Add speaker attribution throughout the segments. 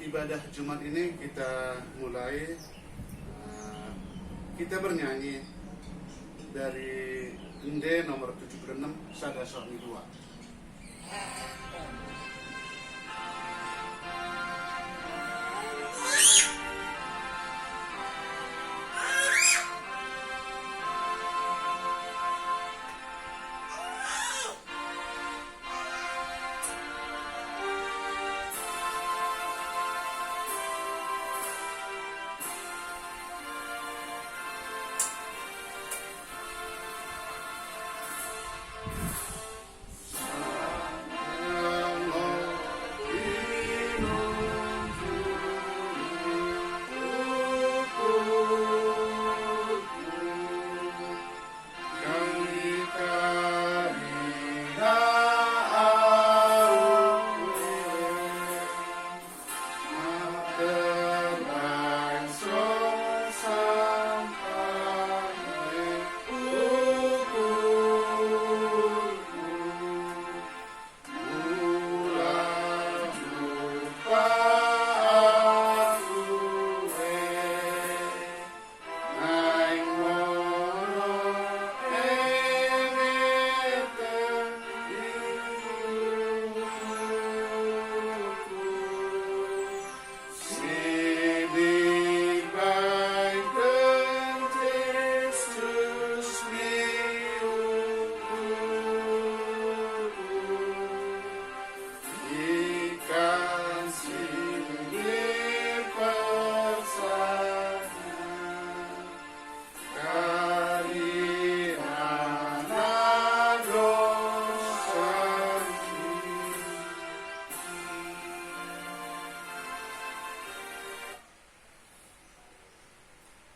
Speaker 1: ibadah Jumat ini kita mulai, kita bernyanyi dari Ende nomor 76 Sada Suami Dua.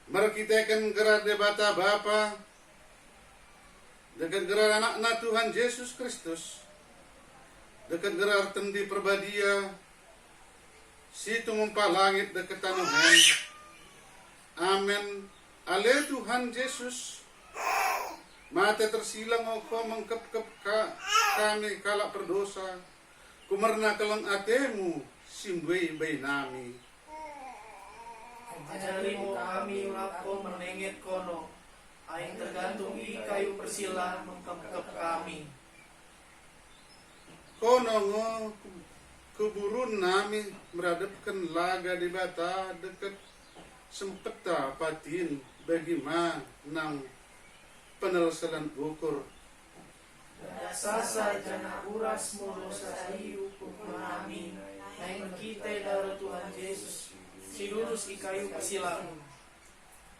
Speaker 1: Mari kita akan gerak debata Bapa dekat gerak anak-anak Tuhan Yesus Kristus, dekat gerak tendi perbadia situ mumpah langit dekat tanuhan. Amin. Ale Tuhan Yesus, mata tersilang oko mengkep-kep kami kalak berdosa, kumarna kelang atemu simdwei bay nami.
Speaker 2: Ajarimu kami melakukan menengit kono, aing tergantung i kayu persila mengkep kami.
Speaker 1: Kono ngo keburun nami meradapkan laga di bata dekat sempeta patin bagi ma nang penelselan ukur.
Speaker 2: Sasa jana uras mulu sasayu kami, aing kita darah Tuhan Yesus. Si lurus i kayu persilang.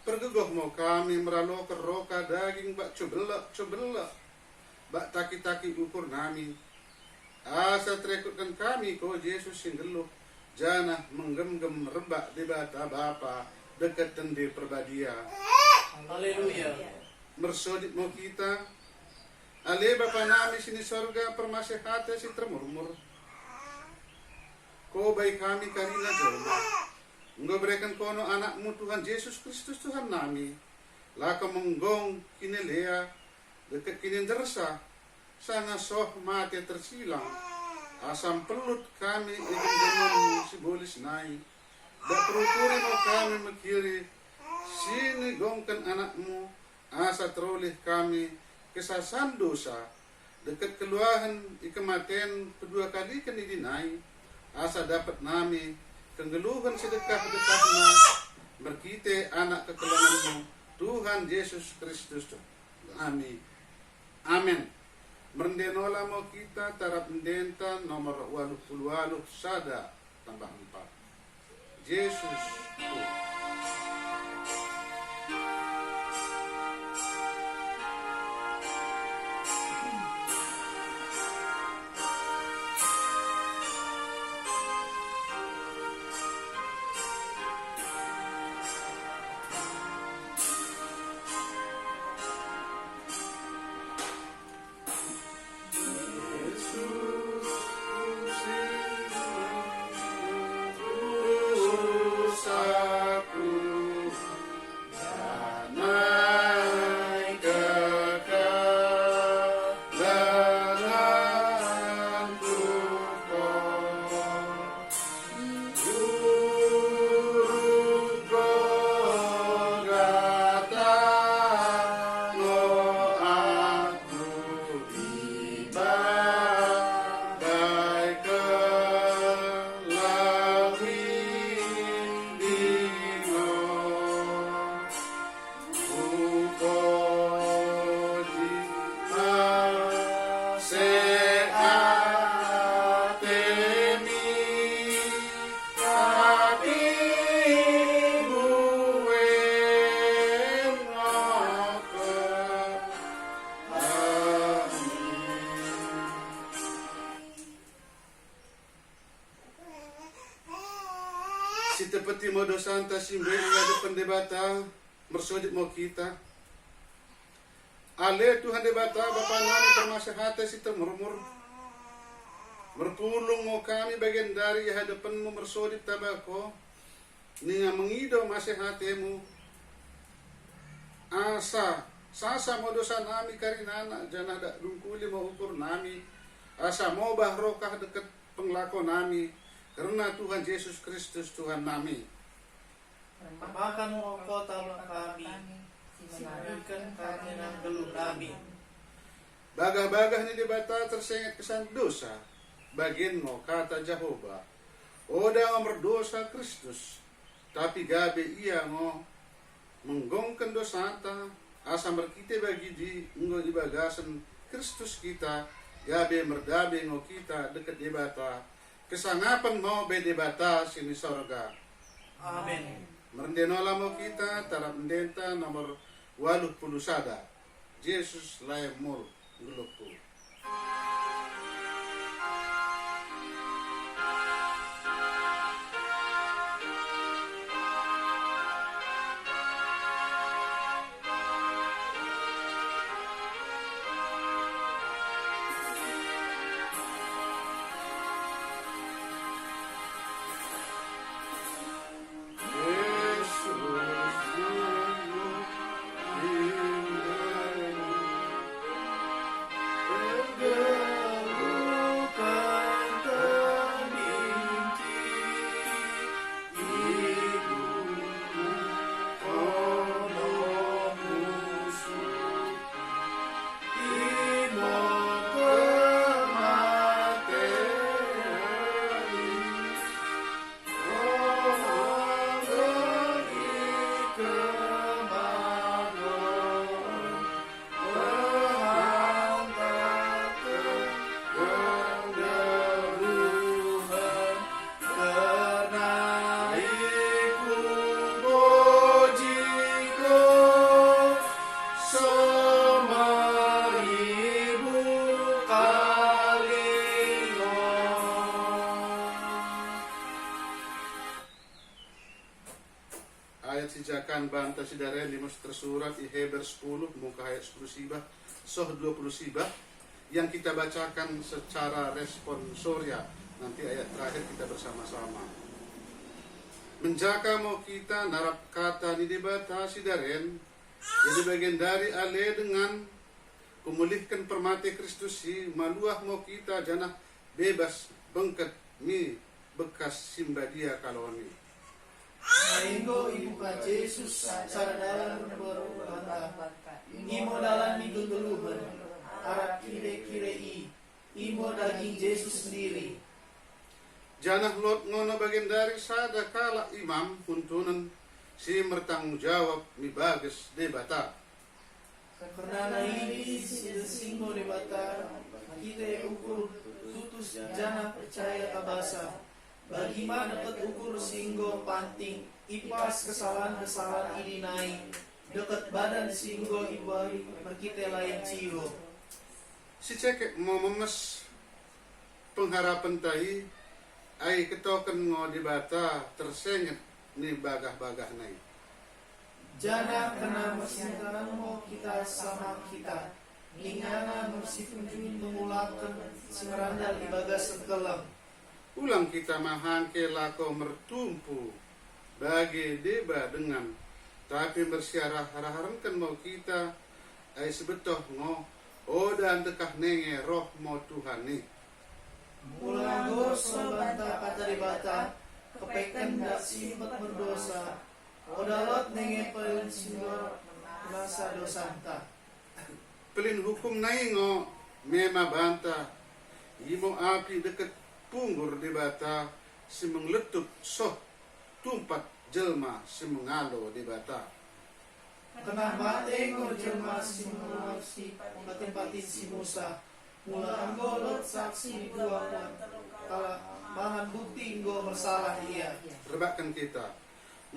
Speaker 1: Pergegoh mau kami meralo keroka daging bak cobelak bak taki-taki ukur nami. Asa terekutkan kami ko Yesus singgeluh janah menggem-gem rebak di bata Bapa dekat tendi perbadia.
Speaker 2: Haleluya.
Speaker 1: Mersodit mau kita ale Bapa nami sini sorga permasehate si termurmur. Ko baik kami karina jelma. Engkau berikan kono anakmu Tuhan Yesus Kristus Tuhan nami. Laka menggong kini lea dekat kini dersa sana soh mati tersilang. Asam pelut kami ingin demam si bolis nai. Dak perukuri mau kami mekiri. Sini gongkan anakmu asa teroleh kami kesasan dosa. Dekat keluahan ikematian kedua kali kini dinai. Asa dapat nami kenggeluhan sedekah-dekahna berkite anak kekelanganmu Tuhan Yesus Kristus. Amin. Amin. Merdenola mau kita tarap mendenta nomor 88 sada tambah 4. Yesus Aku Si tepeti mo dosanta simbe nga depan debata mersodit mo kita. Ale Tuhan debata Bapa ngani permasahata si temurmur. Merpulung mo kami bagian dari hadapanmu mersodit tabako. Ninga mengido masehatemu. Asa sasa mo dosa nami karinana janah dak dungkuli mo ukur nami. Asa mo bahrokah dekat penglako nami. Karena Tuhan Yesus Kristus Tuhan nami.
Speaker 2: Makan mo kau tawang kami, sinarikan kami ng geluh kami.
Speaker 1: Bagah-bagah ni debata tersengat kesan dosa. Bagian mo kata Jehovah. Oda berdosa Kristus. Tapi gabe ia mo menggongkan dosa ta. Asa merkite bagi di ngo ibagasan Kristus kita. Gabe merdabe ngo kita dekat debata. Kesangapan mo be debata sini sorga.
Speaker 2: Amen.
Speaker 1: Merendenola mo kita tarap mendenta nomor 81. Yesus layak mul guluku. Ayat sijakan banta sidaren limus tersurat di Heber 10 muka ayat 10 sibah soh 20 sibah yang kita bacakan secara responsoria. Nanti ayat terakhir kita bersama-sama. Menjaga mau kita narap kata ni debata sidaren jadi bagian dari ale dengan memulihkan permati Kristus si maluah mau kita janah bebas bengket mi bekas simbadia kaloni.
Speaker 2: Mainggo ibu ka Jesus saradalan berbanta. Imo dalam minggu geluhan. Arab kire-kire imo daging Yesus sendiri.
Speaker 1: Janah lot ngono bagian dari sada kala imam huntunan si bertanggung jawab mi bagas debata.
Speaker 2: Karena ini singgo debata kita ukur tutus janah percaya kabasa. Bagaimana dapat ukur singgo panting ipas kesalahan-kesalahan ini naik dekat badan singgo ibari perkite lain ciho.
Speaker 1: Si cekek mau memes pengharapan tahi ai ketoken ngo debata tersenget ni bagah-bagah nai.
Speaker 2: Jana kena mesinkan mau kita sama kita. Ingana meskipun mengulangkan semerandal di bagas segelam.
Speaker 1: Ulang kita mahangke lako mertumpu bagi deba dengan tapi bersiarah haraharkan mau kita ai sebetoh ngo odan dekah nenge roh mau Tuhan ni.
Speaker 2: Mulang dosa banta kata debata kepekan dak simpat berdosa. Odalot nenge pelin singgor masa dosanta.
Speaker 1: Pelin hukum nai ngo mema banta imo api dekat punggur debata si mengletup soh tumpat jelma si mengalo debata.
Speaker 2: Kena bateng jelma si menguasi patin-patin si Musa. Mula anggolot saksi dua kala bahan bukti enggo bersalah ia.
Speaker 1: Rebakkan kita.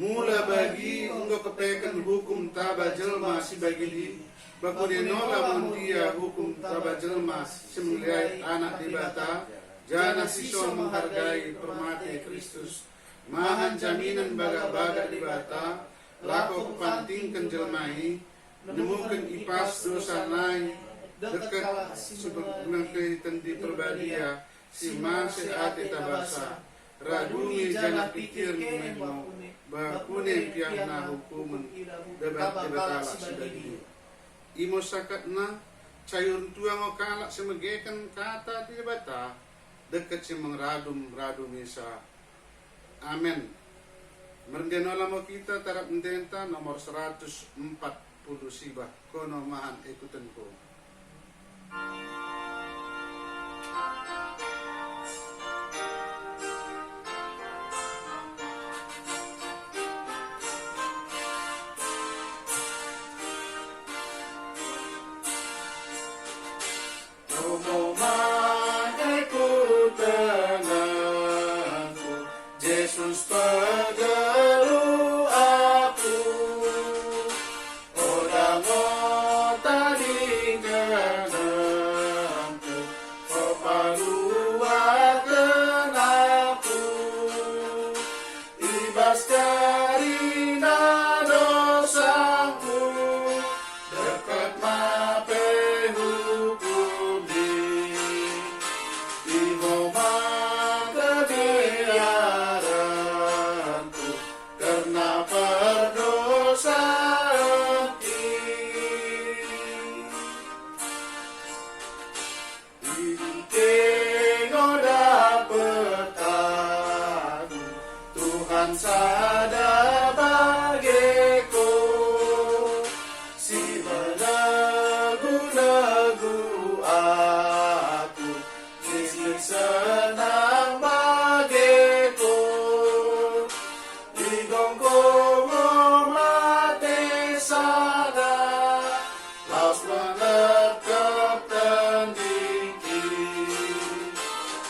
Speaker 1: Mula bagi enggo kepekan hukum taba jelma si bagi di baku dinola dia hukum taba jelma si melihat anak debata. Jana siswa menghargai permati Kristus mahan jaminan baga-baga di bata, lako kepantingkan jelmai, nemukan ipas dosa nai, dekat sebenarnya di perbadia, si masih ate tabasa, ragumi jana pikir menmo, bakune piahna hukuman, debat-debatala sedagi. Imo sakatna, cayun tuang okalak semegekan kata di bata, dekat si mengradum isa. Amin. Merendenola mo kita tarap ndenta nomor 140 sibah kono mahan ikutan ko. Kono mahan ikutan aku, Jesus pagelu aku, orang tadi kenamku, kepaluakan aku, ibas dari dosaku, dekat mape hukum di Ihoma kebiaranku, karena perdosaanku. Tengok dapet aku, Tuhan sada bagiku, si menegu-negu aku, si senang bagiku, di gonggongo mati sada, laus menetap tandiki,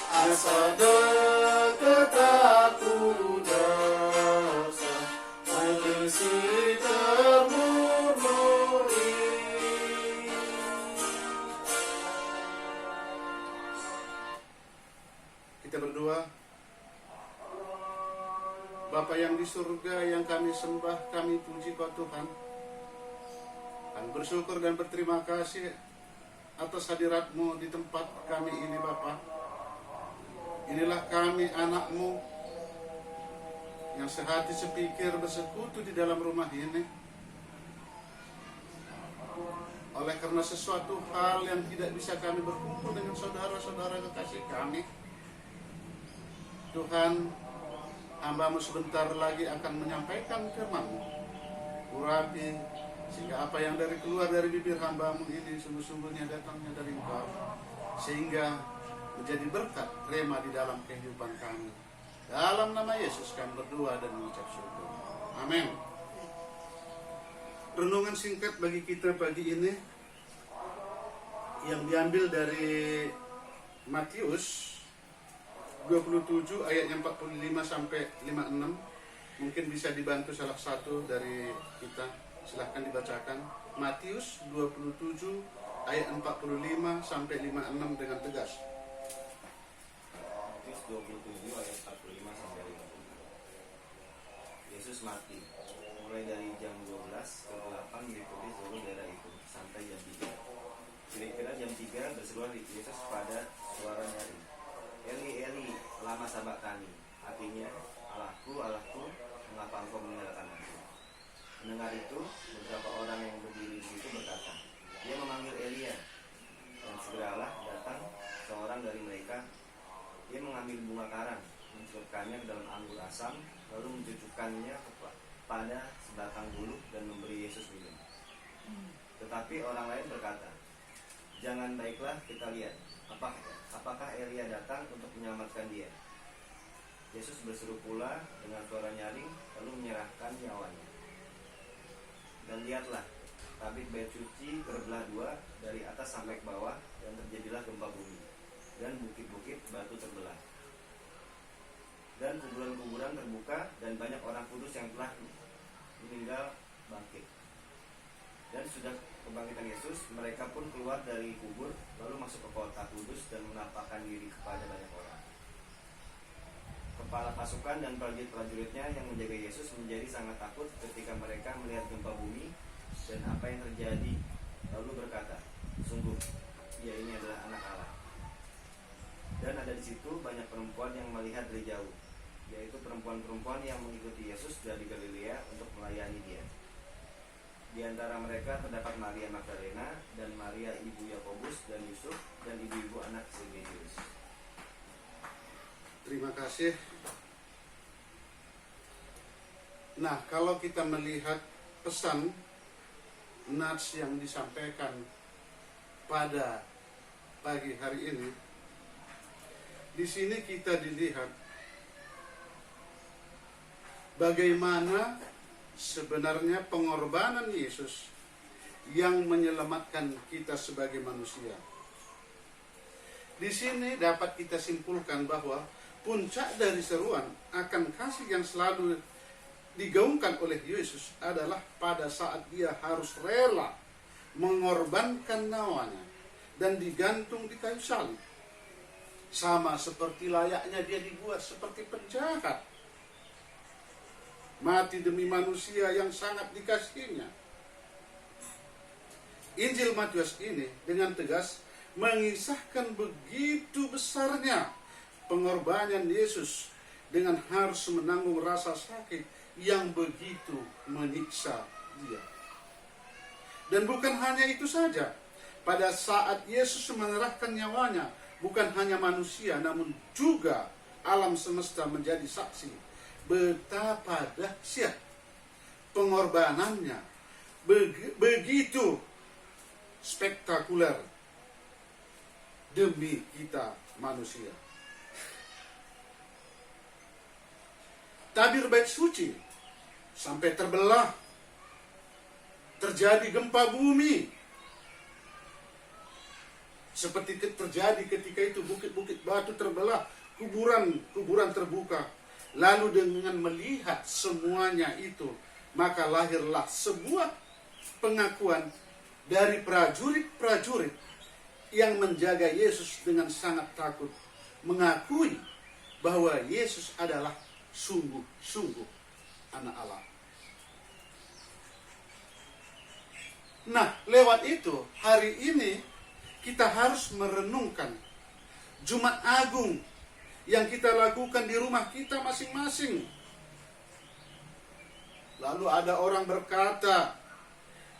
Speaker 1: asa deket aku dosa, mengisi termurmuri. Kita berdoa. Bapa yang di surga, yang kami sembah, kami puji Kau Tuhan. Kami bersyukur dan berterima kasih atas hadirat-Mu di tempat kami ini Bapa. Inilah kami anak-Mu yang sehati sepikir bersekutu di dalam rumah ini. Oleh karena sesuatu hal yang tidak bisa kami berkumpul dengan saudara-saudara kekasih kami, Tuhan, hamba-Mu sebentar lagi akan menyampaikan firman-Mu. Urapi sehingga apa yang keluar dari bibir hamba-Mu ini sungguh-sungguhnya datangnya dari Engkau, sehingga menjadi berkat rema di dalam kehidupan kami. Dalam nama Yesus kami berdoa dan mengucap syukur. Amin. Renungan singkat bagi kita pagi ini yang diambil dari Matius 27 ayatnya 45 sampai 56. Mungkin bisa dibantu salah satu dari kita. Silahkan dibacakan. Matius 27 ayat 45 sampai 56 dengan tegas.
Speaker 3: Matius 27 ayat 45 sampai 56. Yesus mati. Mulai dari jam 12 ke 8 diikuti seluruh daerah itu sampai jam 3. Kira-kira jam 3 berseruan Yesus pada suara nyaring, Eli Eli lama sabachthani, artinya Allahku Allahku mengapa engkau meninggalkan aku. Mendengar itu beberapa orang yang berdiri di situ berkata, dia memanggil Elia. Dan segeralah datang seorang dari mereka. Dia mengambil bunga karang, mencelupkannya ke dalam anggur asam, lalu mencucukkannya pada sebatang bulu dan memberi Yesus minum. Tetapi orang lain berkata, jangan, baiklah kita lihat apakah Elia datang untuk menyelamatkan dia. Yesus berseru pula dengan suara nyaring, lalu menyerahkan nyawanya. Dan lihatlah, tabit bait suci terbelah dua dari atas sampai ke bawah, dan terjadilah gempa bumi, dan bukit-bukit batu terbelah, dan kuburan-kuburan terbuka, dan banyak orang kudus yang telah meninggal bangkit. Dan sudah kebangkitan Yesus, mereka pun keluar dari kubur, lalu masuk ke kota kudus dan menampakkan diri kepada banyak orang. pasukan dan prajurit-prajuritnya yang menjaga Yesus menjadi sangat takut ketika mereka melihat gempa bumi dan apa yang terjadi, lalu berkata, "Sungguh, Dia ini adalah Anak Allah." Dan ada di situ banyak perempuan yang melihat dari jauh, yaitu perempuan-perempuan yang mengikuti Yesus dari Galilea untuk melayani Dia. Di antara mereka terdapat Maria Magdalena dan Maria ibu Yakobus dan Yusuf dan ibu-ibu anak Zebedeus.
Speaker 1: Terima kasih. Nah, kalau kita melihat pesan nats yang disampaikan pada pagi hari ini, di sini kita dilihat bagaimana sebenarnya pengorbanan Yesus yang menyelamatkan kita sebagai manusia. Di sini dapat kita simpulkan bahwa puncak dari seruan akan kasih yang selalu digaungkan oleh Yesus adalah pada saat Dia harus rela mengorbankan nyawanya dan digantung di kayu salib. Sama seperti layaknya Dia dibuat seperti penjahat, mati demi manusia yang sangat dikasihinya. Injil Matius ini dengan tegas mengisahkan begitu besarnya pengorbanan Yesus dengan harus menanggung rasa sakit yang begitu menyiksa Dia. Dan bukan hanya itu saja, pada saat Yesus menyerahkan nyawanya, bukan hanya manusia namun juga alam semesta menjadi saksi betapa dahsyat pengorbanannya, begitu spektakuler demi kita manusia. Tabir bait suci sampai terbelah, terjadi gempa bumi seperti terjadi ketika itu bukit-bukit batu terbelah, kuburan terbuka. Lalu dengan melihat semuanya itu, maka lahirlah sebuah pengakuan dari prajurit-prajurit yang menjaga Yesus dengan sangat takut, mengakui bahwa Yesus adalah sungguh-sungguh Anak Allah. Nah, lewat itu hari ini kita harus merenungkan Jumat Agung yang kita lakukan di rumah kita masing-masing. Lalu ada orang berkata,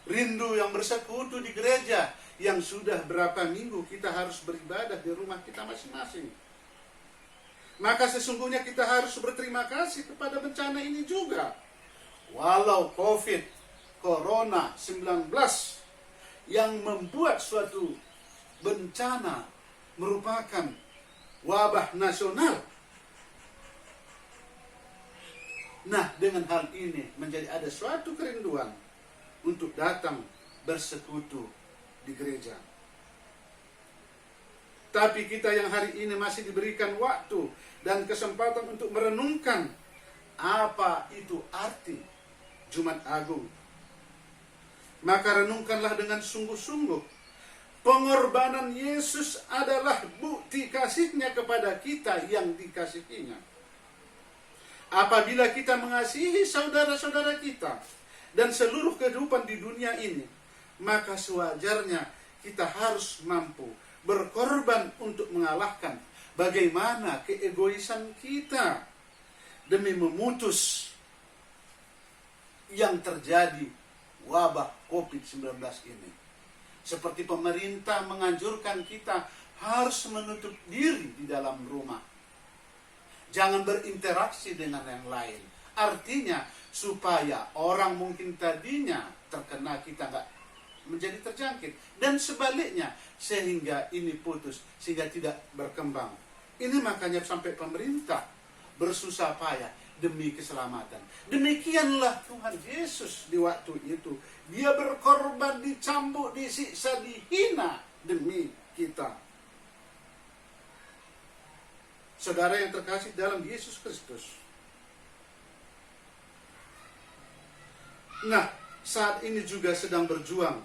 Speaker 1: rindu yang bersekutu di gereja, yang sudah berapa minggu kita harus beribadah di rumah kita masing-masing. Maka sesungguhnya kita harus berterima kasih kepada bencana ini juga. Walau Corona-19 yang membuat suatu bencana merupakan wabah nasional. Nah, dengan hal ini menjadi ada suatu kerinduan untuk datang bersekutu di gereja. Tapi kita yang hari ini masih diberikan waktu dan kesempatan untuk merenungkan apa itu arti Jumat Agung. Maka renungkanlah dengan sungguh-sungguh. Pengorbanan Yesus adalah bukti kasihnya kepada kita yang dikasihinya. Apabila kita mengasihi saudara-saudara kita dan seluruh kehidupan di dunia ini, maka sewajarnya kita harus mampu berkorban untuk mengalahkan bagaimana keegoisan kita demi memutus yang terjadi wabah COVID-19 ini. Seperti pemerintah menganjurkan kita harus menutup diri di dalam rumah. Jangan berinteraksi dengan yang lain. Artinya supaya orang mungkin tadinya terkena kita nggak menjadi terjangkit. Dan sebaliknya sehingga ini putus, sehingga tidak berkembang. Ini makanya sampai pemerintah bersusah payah demi keselamatan. Demikianlah Tuhan Yesus di waktu itu. Dia berkorban, dicambuk, disiksa, dihina demi kita. Saudara yang terkasih dalam Yesus Kristus. Nah, saat ini juga sedang berjuang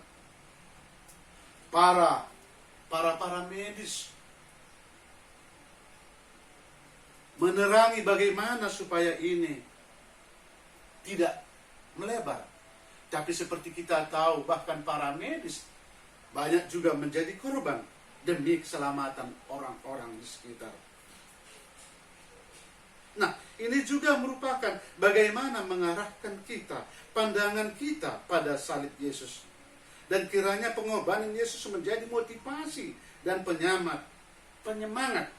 Speaker 1: para medis menerangi bagaimana supaya ini tidak melebar. Tapi seperti kita tahu, bahkan para medis banyak juga menjadi korban demi keselamatan orang-orang di sekitar. Nah, ini juga merupakan bagaimana mengarahkan kita, pandangan kita pada salib Yesus. Dan kiranya pengorbanan Yesus menjadi motivasi dan penyemangat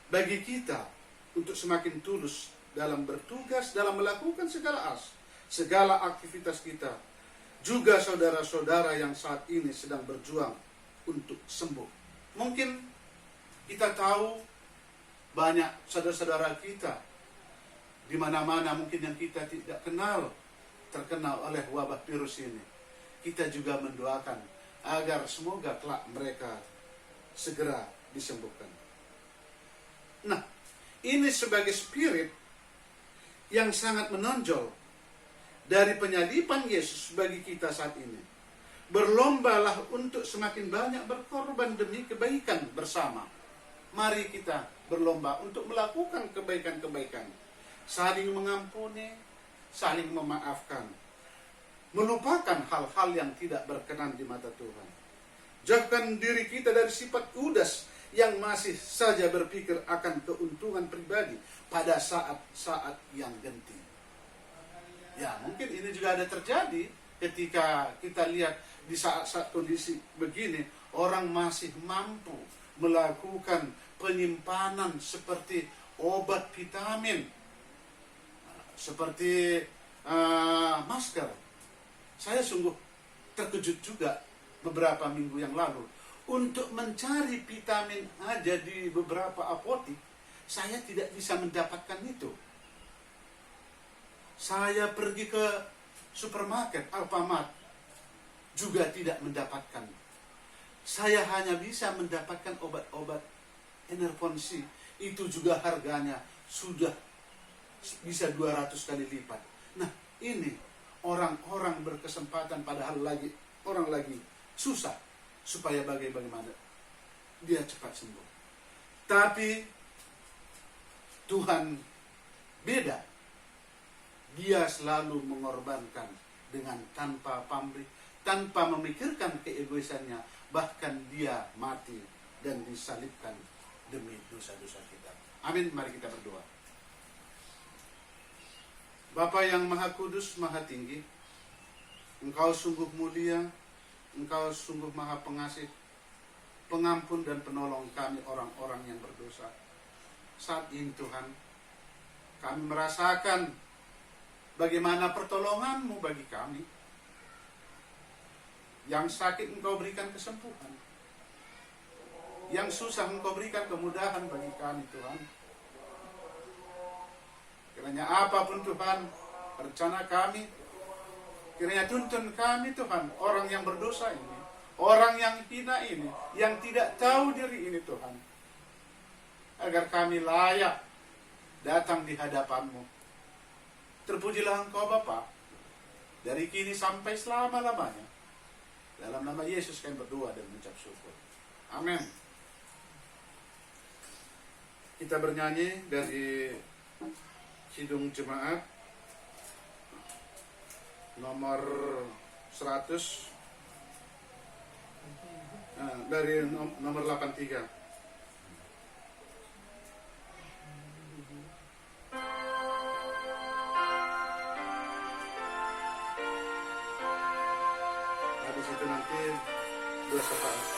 Speaker 1: bagi kita untuk semakin tulus dalam bertugas, dalam melakukan segala aktivitas kita. Juga saudara-saudara yang saat ini sedang berjuang untuk sembuh. Mungkin kita tahu banyak saudara-saudara kita di mana-mana mungkin yang kita tidak kenal terkena oleh wabah virus ini. Kita juga mendoakan agar semoga kelak mereka segera disembuhkan. Nah, ini sebagai spirit yang sangat menonjol dari penyaliban Yesus bagi kita saat ini. Berlombalah untuk semakin banyak berkorban demi kebaikan bersama. Mari kita berlomba untuk melakukan kebaikan-kebaikan. Saling mengampuni, saling memaafkan. Melupakan hal-hal yang tidak berkenan di mata Tuhan. Jauhkan diri kita dari sifat kudas yang masih saja berpikir akan keuntungan pribadi pada saat-saat yang genting. Ya, mungkin ini juga ada terjadi ketika kita lihat di saat-saat kondisi begini, orang masih mampu melakukan penyimpanan seperti obat vitamin, seperti masker. Saya sungguh terkejut juga beberapa minggu yang lalu. Untuk mencari vitamin aja di beberapa apotik, saya tidak bisa mendapatkan itu. Saya pergi ke supermarket, Alfamart, juga tidak mendapatkan. Saya hanya bisa mendapatkan obat-obat Enervon-C. Itu juga harganya sudah bisa 200 kali lipat. Nah, ini orang-orang berkesempatan padahal orang lagi susah supaya bagaimana dia cepat sembuh. Tapi Tuhan beda. Dia selalu mengorbankan dengan tanpa pamrih, tanpa memikirkan keegoisannya, bahkan dia mati dan disalibkan demi dosa-dosa kita. Amin, mari kita berdoa. Bapa yang Maha Kudus, Maha Tinggi, Engkau sungguh mulia, Engkau sungguh Maha Pengasih, pengampun dan penolong kami orang-orang yang berdosa. Saat ini Tuhan, kami merasakan bagaimana pertolongan-Mu bagi kami. Yang sakit Engkau berikan kesembuhan, yang susah Engkau berikan kemudahan bagi kami Tuhan. Kiranya apapun Tuhan rencana kami, kiranya tuntun kami Tuhan, orang yang berdosa ini, orang yang hina ini, yang tidak tahu diri ini Tuhan, agar kami layak datang di hadapan-Mu. Terpujilah Engkau Bapa, dari kini sampai selama-lamanya. Dalam nama Yesus kami berdoa dan mengucap syukur. Amin. Kita bernyanyi dari Kidung Jemaat nomor 100 dari nomor 83. Habis itu nanti dua syafaat.